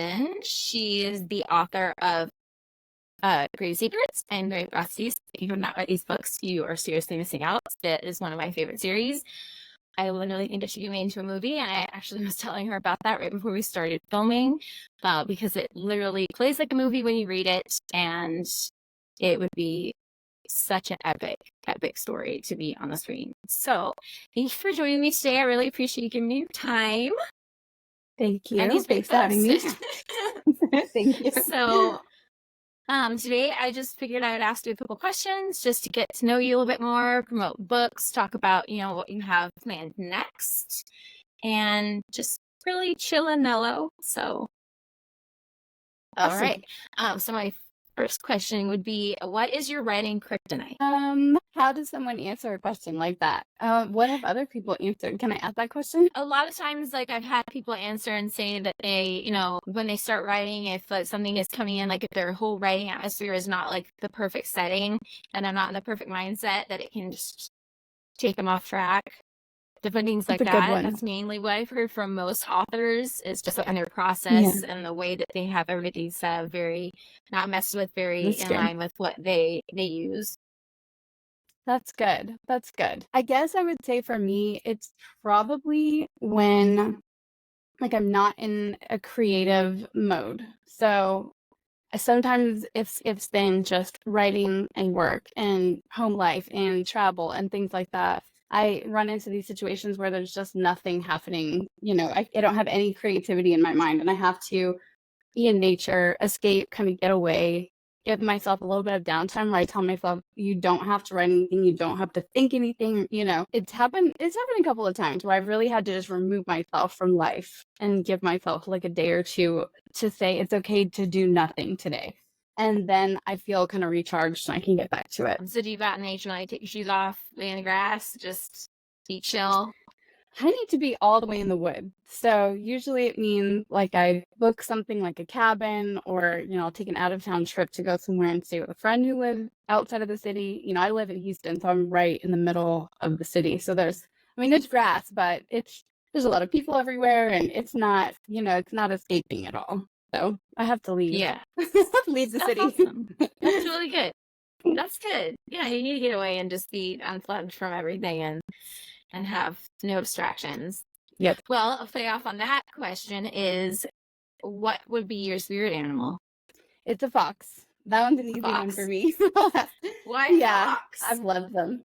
Aston. She is the author of Grave Secrets and Grave Prophecies. If you have not read these books, you are seriously missing out. It is one of my favorite series. I literally think it should be made into a movie, and I actually was telling her about that right before we started filming, because it literally plays like a movie when you read it, and it would be such an epic story to be on the screen. So, thank you for joining me today. I really appreciate you giving me your time. Thank you. And these Thanks for having me. Thank you. So, today I just figured I would ask you a couple questions just to get to know you a little bit more, promote books, talk about, what you have planned next, and just really chill and mellow. So, all Awesome. right. So my first question would be, what is your writing kryptonite? How does someone answer a question like that? What have other people answered? Can I ask that question? A lot of times, like, I've had people answer and say that they, when they start writing, if like something is coming in, like if their whole writing atmosphere is not like the perfect setting and they're not in the perfect mindset, that it can just take them off track. Different things like That's a good that. one. That's mainly what I've heard from most authors, is just in their process and the way that they have everything set very not messed with, very That's in good. line with what they use. That's good. That's good. I guess I would say for me, it's probably when like I'm not in a creative mode. So sometimes it's been just writing and work and home life and travel and things like that. I run into these situations where there's just nothing happening. I don't have any creativity in my mind, and I have to be in nature, escape, kind of get away, give myself a little bit of downtime where I tell myself, you don't have to write anything, you don't have to think anything. It's happened a couple of times where I've really had to just remove myself from life and give myself like a day or two to say it's okay to do nothing today. And then I feel kind of recharged and I can get back to it. So do you go out in nature, like take your shoes off, lay in the grass, just be chill? I need to be all the way in the woods. So usually it means like I book something like a cabin, or, I'll take an out of town trip to go somewhere and stay with a friend who lives outside of the city. I live in Houston, so I'm right in the middle of the city. So there's grass, but there's a lot of people everywhere, and it's not escaping at all. So I have to leave. Yeah. Leave the That's city. awesome. That's really good. That's good. Yeah, you need to get away and just be unplugged from everything and have no distractions. Yep. Well, a play off on that question is, what would be your spirit animal? It's a fox. That one's an easy one Fox. for me. Why Yeah, fox? I've loved them.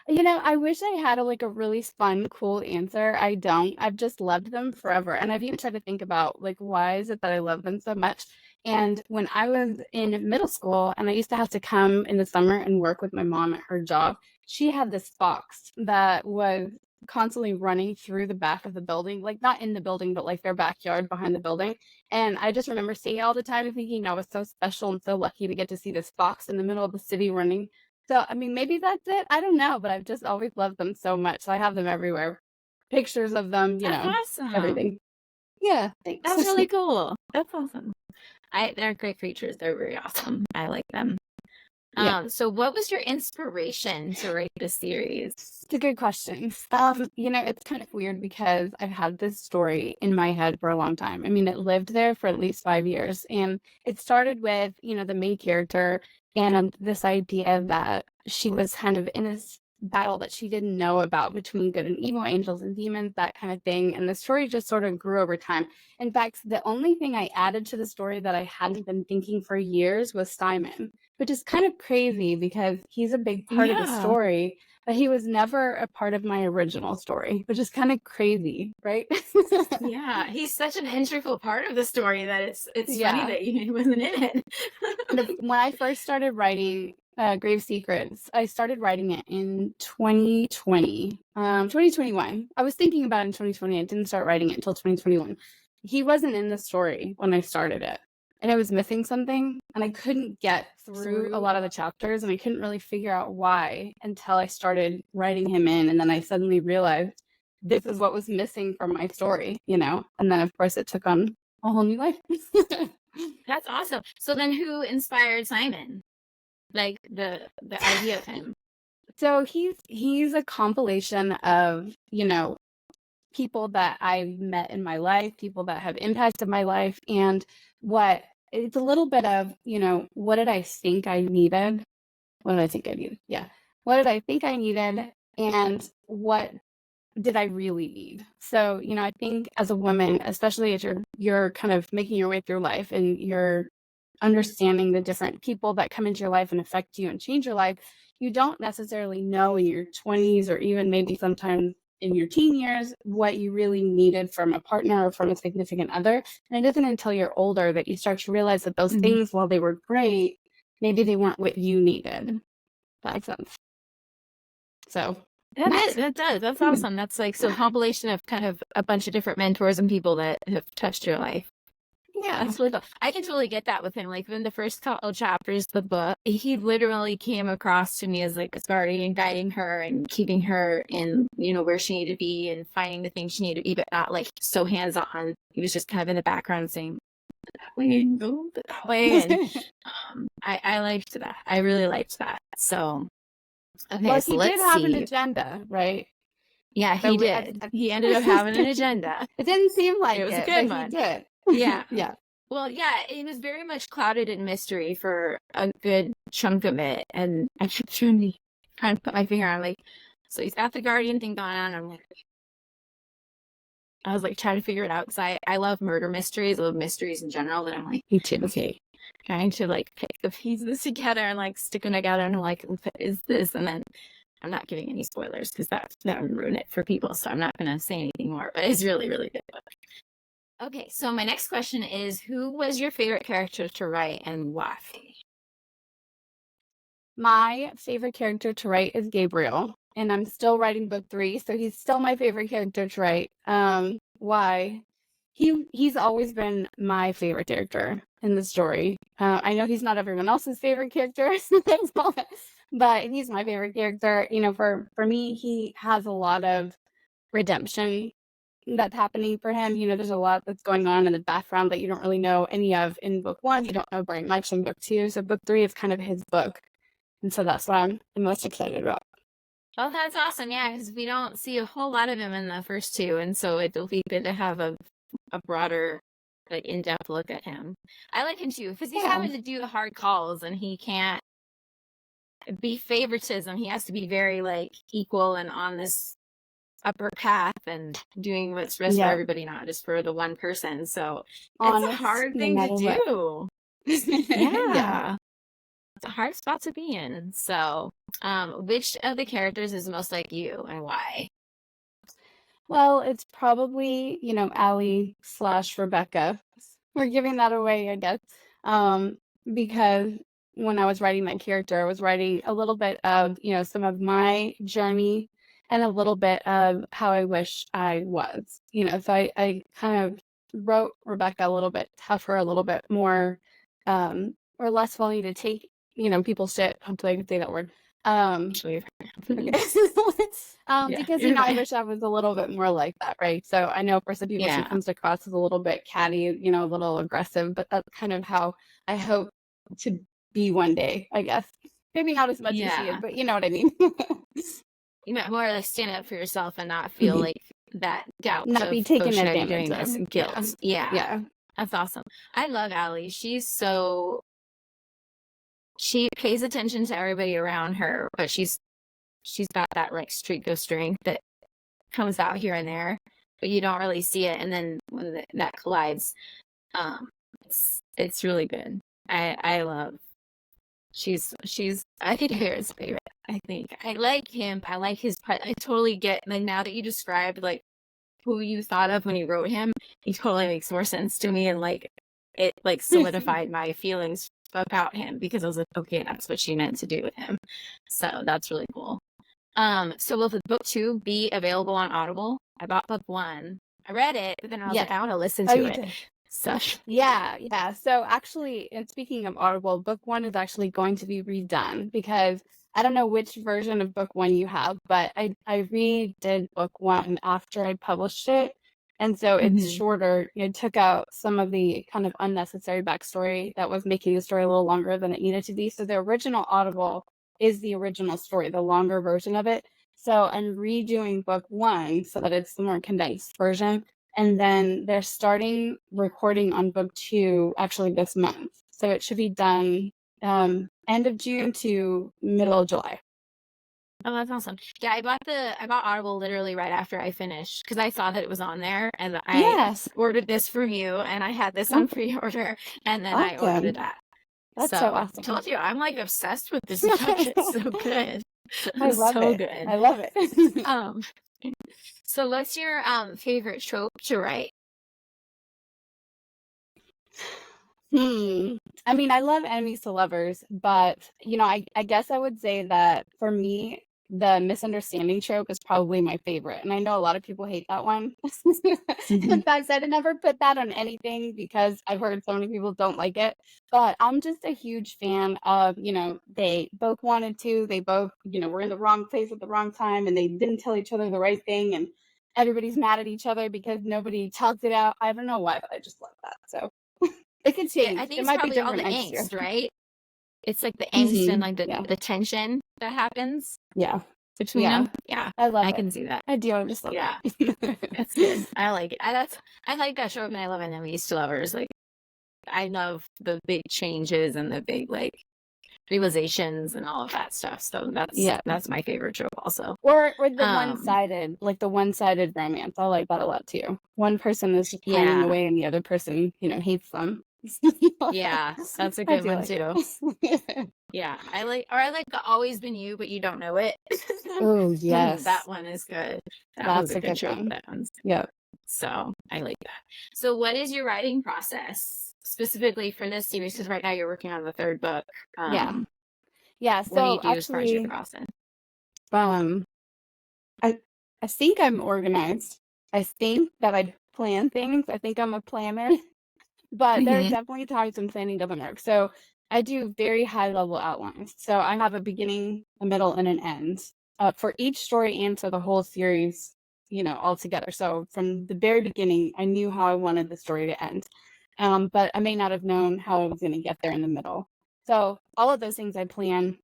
I wish I had a really fun, cool answer. I don't. I've just loved them forever. And I've even tried to think about why is it that I love them so much? And when I was in middle school and I used to have to come in the summer and work with my mom at her job, she had this fox that was constantly running through the back of the building, like not in the building, but like their backyard behind the building. And I just remember seeing it all the time and thinking I was so special and so lucky to get to see this fox in the middle of the city running. So, maybe that's it. I don't know, but I've just always loved them so much. So I have them everywhere. Pictures of them, That's awesome. everything. Yeah, thanks. That's really cool. That's awesome. They're great creatures. They're very awesome. I like them. Yeah. So what was your inspiration to write this series? It's a good question. It's kind of weird because I've had this story in my head for a long time. It lived there for at least 5 years. And it started with, the main character and this idea that she was kind of in this battle that she didn't know about between good and evil, angels and demons, that kind of thing. And the story just sort of grew over time. In fact, the only thing I added to the story that I hadn't been thinking for years was Simon, which is kind of crazy because he's a big part of the story, but he was never a part of my original story, which is kind of crazy, right? Yeah, he's such an integral part of the story that it's Yeah. funny that he wasn't in it. When I first started writing Grave Secrets, I started writing it in 2021. I was thinking about it in 2020. I didn't start writing it until 2021. He wasn't in the story when I started it, and I was missing something, and I couldn't get through a lot of the chapters, and I couldn't really figure out why until I started writing him in, and then I suddenly realized this is what was missing from my story, and then of course it took on a whole new life. That's awesome. So then who inspired Simon? Like the idea of him? So he's a compilation of, people that I've met in my life, people that have impacted my life, and it's a little bit of, what did I think I needed? What did I think I needed? Yeah. What did I think I needed? And what did I really need? So, I think as a woman, especially as you're kind of making your way through life and you're understanding the different people that come into your life and affect you and change your life, you don't necessarily know in your 20s or even maybe sometimes in your teen years what you really needed from a partner or from a significant other. And it isn't until you're older that you start to realize that those things, while they were great, maybe they weren't what you needed. That makes sense. So that does. That's awesome. That's like so a compilation of kind of a bunch of different mentors and people that have touched your life. Yeah, That's really cool. I can totally get that with him. Like in the first couple chapters of the book, he literally came across to me as like a guardian, guiding her and keeping her in, where she needed to be and finding the things she needed to be, but not like so hands on. He was just kind of in the background saying, that way, go that way. And I liked that. I really liked that. So, okay, well, so he let's did have an see. agenda, right? Yeah, he did. He ended up having an agenda. It didn't seem like it was a it, good but one. he did. Yeah. Yeah. Well, yeah, it was very much clouded in mystery for a good chunk of it. And I kept trying to put my finger on, like, so he's got the Guardian thing going on. I was like trying to figure it out because I love murder mysteries. I love mysteries in general. But I'm like, Me too. okay, trying to like pick the pieces together and like stick them together and like, what is this? And then I'm not giving any spoilers because that would ruin it for people. So I'm not going to say anything more. But it's really, really good book. Okay, so my next question is, who was your favorite character to write and why? My favorite character to write is Gabriel, and I'm still writing book 3, so he's still my favorite character to write. Why? He's always been my favorite character in the story. I know he's not everyone else's favorite character, but he's my favorite character. For me, he has a lot of redemption that's happening for him. There's a lot that's going on in the background that you don't really know any of in book 1. You don't know very much in book 2. So book 3 is kind of his book. And so that's what I'm the most excited about. Oh, that's awesome. Yeah, because we don't see a whole lot of him in the first 2. And so it'll be good to have a broader, like, in-depth look at him. I like him too, because he's having to do the hard calls and he can't be favoritism. He has to be very, like, equal and on this upper path and doing what's best for everybody, not just for the one person. So it's a hard thing to do. Yeah. It's a hard spot to be in. So which of the characters is most like you and why? Well, it's probably, Allie / Rebecca. We're giving that away, I guess. Because when I was writing that character, I was writing a little bit of, some of my journey and a little bit of how I wish I was. So I kind of wrote Rebecca a little bit tougher, a little bit more or less willing to take, people's shit. Hopefully I can say that word. Because I wish I was a little bit more like that, right? So I know for some people she comes across as a little bit catty, a little aggressive, but that's kind of how I hope to be one day, I guess. Maybe not as much as she is, but you know what I mean. You might more like stand up for yourself and not feel like that doubt, not be taken advantage of, and guilt. Yeah, that's awesome. I love Allie. She pays attention to everybody around her, but she's got that like streak of strength that comes out here and there, but you don't really see it. And then when that collides, it's really good. I love. She's I think Harry's favorite. I think I like him. I like his. I totally get, like, now that you described like who you thought of when you wrote him, he totally makes more sense to me, and like it like solidified my feelings about him because I was like, okay, that's what she meant to do with him. So that's really cool. So will the book 2 be available on Audible? I bought book 1. I read it, but then I was like, I want to listen to it. So yeah. So actually, and speaking of Audible, book 1 is actually going to be redone because I don't know which version of book 1 you have, but I redid book 1 after I published it. And so it's shorter. It took out some of the kind of unnecessary backstory that was making the story a little longer than it needed to be. So the original Audible is the original story, the longer version of it. So I'm redoing book 1 so that it's the more condensed version. And then they're starting recording on book 2 actually this month. So it should be done end of June to middle of July. Oh, that's awesome. Yeah, I bought Audible literally right after I finished because I saw that it was on there and I Yes. ordered this from you and I had this Oh, on pre-order and then I ordered awesome. it that. That's so So I awesome. told you I'm like obsessed with this book. It's so good. I It's love so it. good. I love it. Um, so what's your favorite trope to write? I mean, I love enemies to lovers, but I guess I would say that for me, the misunderstanding trope is probably my favorite. And I know a lot of people hate that one. In fact, I'd never put that on anything because I've heard so many people don't like it. But I'm just a huge fan of, they both wanted to, they both, were in the wrong place at the wrong time and they didn't tell each other the right thing. And everybody's mad at each other because nobody talked it out. I don't know why, but I just love that. So. It could Yeah, change. I think It it's might be probably all the different next year. angst, right? It's like the angst and like Yeah. the tension that happens Yeah. between them. Yeah, I love I it. can see that. I do. I just love Yeah, it. that's good. I like it. I like that trope and I love enemies to lovers. Like I love the big changes and the big like realizations and all of that stuff. So that's my favorite trope also. Or the one-sided romance. I like that a lot too. One person is just pining Yeah. away and the other person, hates them. Yeah, that's a I good do one like too. it. Yeah, I like the always been you, but you don't know it. Oh, yes. That one is good. That's a a good trope. one. That one's Yep. so I like that. So what is your writing process specifically for this series? Because right now you're working on the third book. Yeah. Yeah. What do you So do as far as your actually, process? I think I'm organized. I think that I plan things. I think I'm a planner. But there are definitely times when planning doesn't work. So I do very high level outlines. So I have a beginning, a middle, and an end for each story and for the whole series, all together. So from the very beginning, I knew how I wanted the story to end. But I may not have known how I was going to get there in the middle. So all of those things I plan.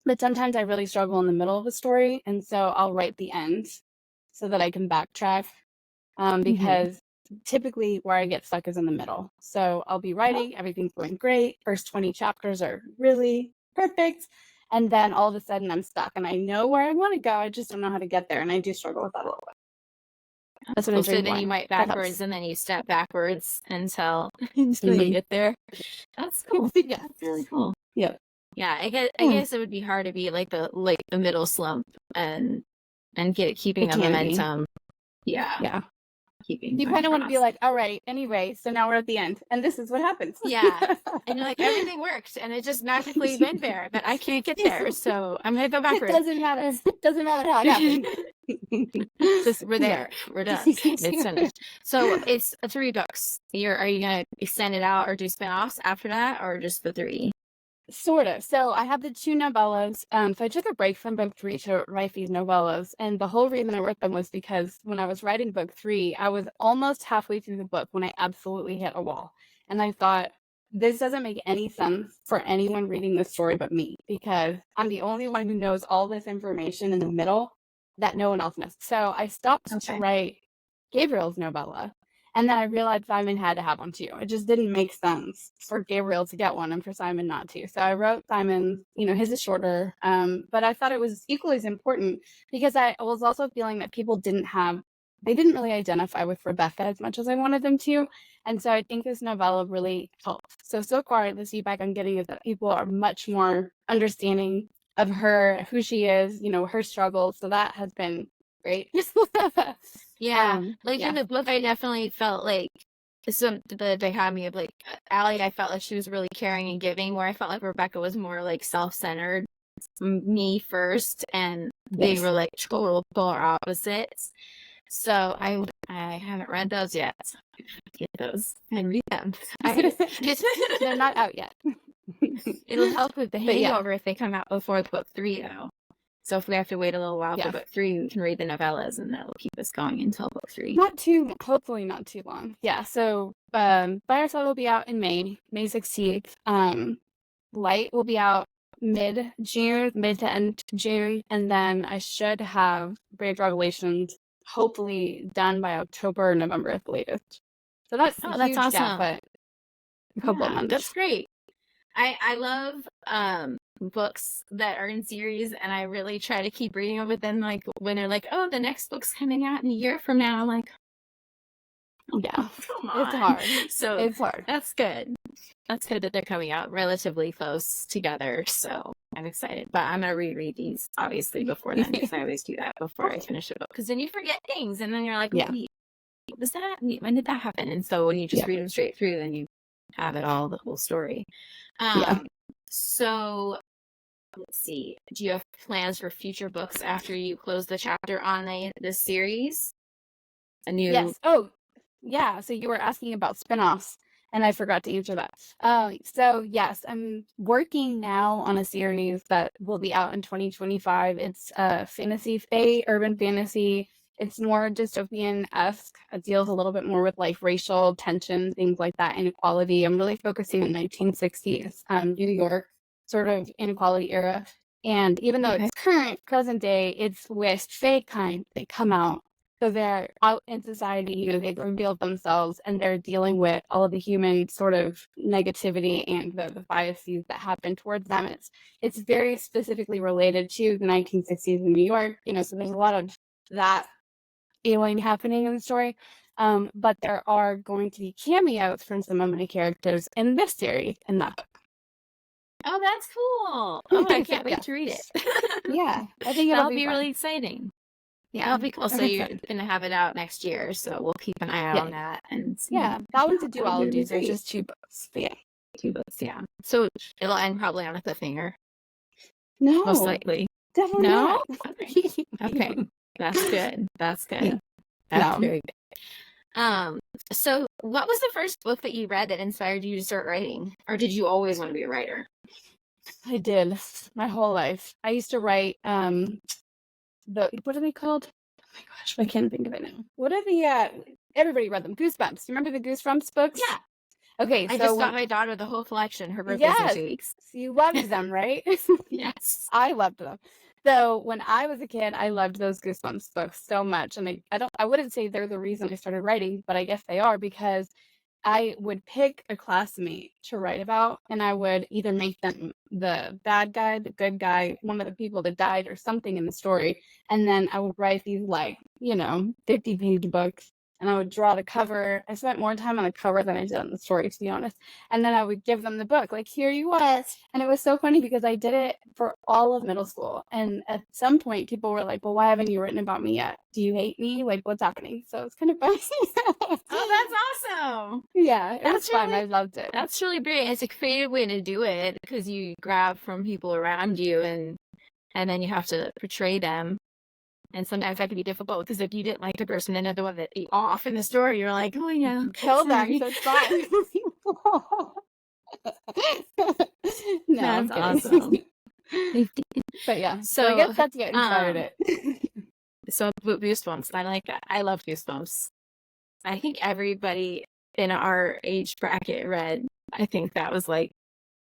But sometimes I really struggle in the middle of a story. And so I'll write the end so that I can backtrack because typically where I get stuck is in the middle. So I'll be writing, everything's going great. First 20 chapters are really perfect. And then all of a sudden I'm stuck and I know where I want to go. I just don't know how to get there. And I do struggle with that a little bit. That's what I'm So then you write backwards and then you step backwards until you get there. That's cool. Yeah. That's really cool. Yeah. Yeah, I guess it would be hard to be like the middle slump and keeping the momentum. Yeah. Yeah. Keeping you kind of want to be like, all right, anyway, so now we're at the end and this is what happens. Yeah. And you're like, everything worked and it just magically went there, but I can't get there, so I'm gonna go backwards. It doesn't matter how it happened. Just we're there. We're done. It's finished. So it's 3 books. Are you gonna extend it out or do spin-offs after that or just the 3? Sort of. So I have the 2 novellas. So I took a break from book 3 to write these novellas. And the whole reason I wrote them was because when I was writing book 3, I was almost halfway through the book when I absolutely hit a wall. And I thought, this doesn't make any sense for anyone reading this story but me, because I'm the only one who knows all this information in the middle that no one else knows. So I stopped to write Gabriel's novella. And then I realized Simon had to have one too. It just didn't make sense for Gabriel to get one and for Simon not to. So I wrote Simon, his is shorter. But I thought it was equally as important because I was also feeling that people didn't really identify with Rebecca as much as I wanted them to. And so I think this novella really helped. So far, the feedback I'm getting is that people are much more understanding of her, who she is, her struggles. So that has been great. Yeah. In the book, I definitely felt like the dichotomy of like Allie, I felt like she was really caring and giving, where I felt like Rebecca was more like self-centered, me first, and they were like total polar opposites. So I haven't read those yet. Get those and read them. They're not out yet. It'll help with the hangover if they come out before book 3, though. So if we have to wait a little while for book 3, we can read the novellas, and that'll keep us going until book 3. Hopefully not too long. Yeah. So Fireside will be out in May 16th. Light will be out mid-June, mid to end June, and then I should have Brave Revelations hopefully done by October or November at the latest. So that's a that's huge gap, awesome. but a couple of Yeah, months. that's great. I love books that are in series, and I really try to keep reading them. But then, like, when they're like, "Oh, the next book's coming out in a year from now," I'm like, Yeah, "Come it's on." hard. So It's hard. that's good. That's good that they're coming out relatively close together. So I'm excited. But I'm gonna reread these obviously before then, because I always do that before I finish a book. Because then you forget things, and then you're like, Yeah. "Wait, was that? When did that happen?" And so when you just read them straight through, then you have it all, the whole story. Yeah. So let's see. Do you have plans for future books after you close the chapter on this series? A new Yes. Oh, yeah. So you were asking about spinoffs, and I forgot to answer that. So yes, I'm working now on a series that will be out in 2025. It's fantasy fae, urban fantasy. It's more dystopian-esque. It deals a little bit more with like racial tension, things like that, inequality. I'm really focusing on 1960s New York sort of inequality era. And even though it's current, present day, it's with fae kind. They come out. So they're out in society, you know, they've revealed themselves and they're dealing with all of the human sort of negativity and the biases that happen towards them. It's very specifically related to the 1960s in New York, you know, so there's a lot of that feeling happening in the story. But there are going to be cameos from some of my characters in this series in that book. Oh, that's cool. Oh, I can't wait to read it. Yeah, I think it'll That'll be be fun. really exciting. Yeah, That'll be cool. I'm So you're excited. gonna have it out next year, so we'll keep an eye out on that and see. Yeah, that one's a That'll be really duology. There's great. just 2 books. But yeah. 2 books, yeah. So it'll end probably on a cliffhanger, No, most likely. definitely No? not. Okay. That's good. That's good. Yeah. That's No. very good. So what was the first book that you read that inspired you to start writing? Or did you always want to be a writer? I did my whole life. I used to write what are they called? Oh my gosh, I can't think of it now. What are the everybody read them? Goosebumps. You remember the Goosebumps books? Yeah. Okay, I so just got my daughter the whole collection. Her birthday's in 2 weeks. you loved them, right? Yes. I loved them. So when I was a kid, I loved those Goosebumps books so much, and I wouldn't say they're the reason I started writing, but I guess they are because I would pick a classmate to write about, and I would either make them the bad guy, the good guy, one of the people that died, or something in the story. And then I would write these, like, 50-page books, and I would draw the cover. I spent more time on the cover than I did on the story, to be honest. And then I would give them the book, like, here you are. And it was so funny because I did it for all of middle school. And at some point, people were like, well, why haven't you written about me yet? Do you hate me? Like, what's happening? So it's kind of funny. Oh, that's awesome. Yeah, it was fun. I loved it. That's really great. It's a creative way to do it because you grab from people around you and then you have to portray them. And sometimes that can be difficult because if you didn't like the person, another one that you off in the story, you're like, oh yeah, kill them. That's fine. No, that's awesome. But yeah, so I guess that's what inspired it. So Goosebumps, I like that. I love Goosebumps. I think everybody in our age bracket read. I think that was like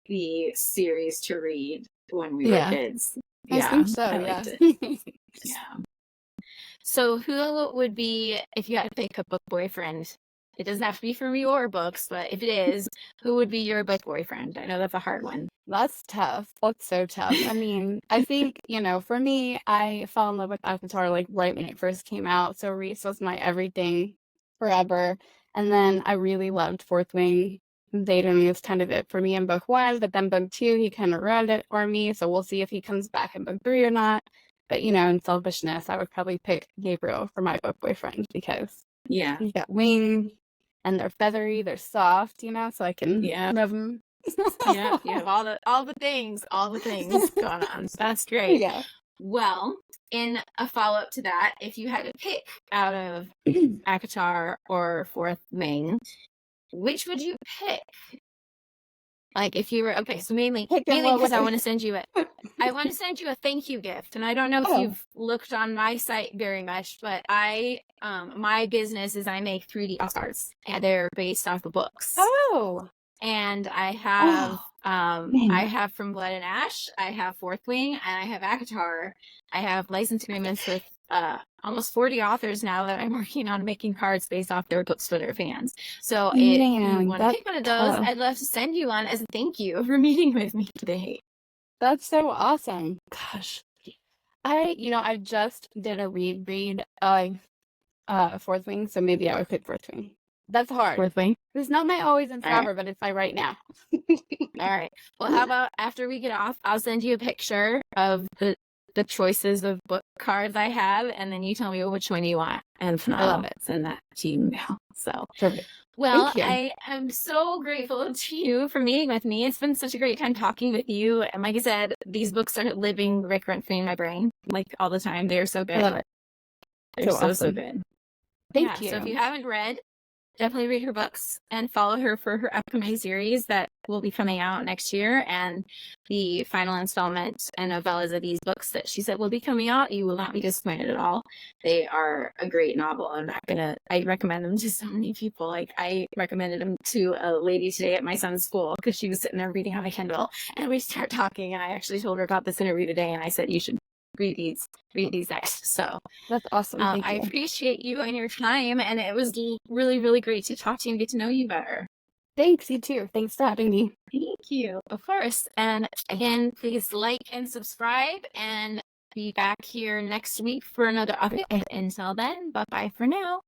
the series to read when we were kids. I think so. I liked it. Yeah. So who would be, if you had to pick a book boyfriend? It doesn't have to be from your books, but if it is, who would be your book boyfriend? I know that's a hard one. That's tough. That's so tough. I mean, I think, for me, I fell in love with Avatar like right when it first came out. So Reese was my everything forever. And then I really loved Fourth Wing. Zayden is kind of it for me in book 1, but then book 2, he kind of ruined it for me. So we'll see if he comes back in book 3 or not. But, in selfishness, I would probably pick Gabriel for my book boyfriend because he's got wings and they're feathery, they're soft, so I can love them. Yeah, you have all the things going on. That's great. Yeah. Well, in a follow-up to that, if you had to pick out of Akatar or Fourth Wing, which would you pick? Like if you were so mainly because I want to send you a thank you gift, and I don't know if you've looked on my site very much, but my business is I make 3D cards, and they're based off of books. Oh. And I have I have From Blood and Ash, I have Fourth Wing, and I have ACOTAR. I have license agreements with almost 40 authors now that I'm working on making cards based off their books for their fans. So if you want to pick one of those, I'd love to send you one as a thank you for meeting with me today. That's so awesome. Gosh. I just did a reread of Fourth Wing, so maybe I would pick Fourth Wing. That's hard. Fourth Wing. It's not my always and forever, but it's my right now. All right. Well, how about after we get off, I'll send you a picture of the choices of book cards I have, and then you tell me which one you want, and I love it. Send that to you now. So perfect. Well, I am so grateful to you for meeting with me. It's been such a great time talking with you. And like I said, these books are living rent-free in my brain, like all the time. They're so good. I love it. They're so, so good. Thank you. So if you haven't read, definitely read her books and follow her for her upcoming series that will be coming out next year, and the final installment and novellas of these books that she said will be coming out. You will not be disappointed at all. They are a great novel. I recommend them to so many people. Like, I recommended them to a lady today at my son's school because she was sitting there reading on a Kindle, and we start talking, and I actually told her about this interview today, and I said, you should read these next. So that's awesome. I appreciate you and your time, and it was really, really great to talk to you and get to know you better. Thanks, you too. Thanks for having me. Thank you. Of course. And again, please like and subscribe, and be back here next week for another update. Until then, bye-bye for now.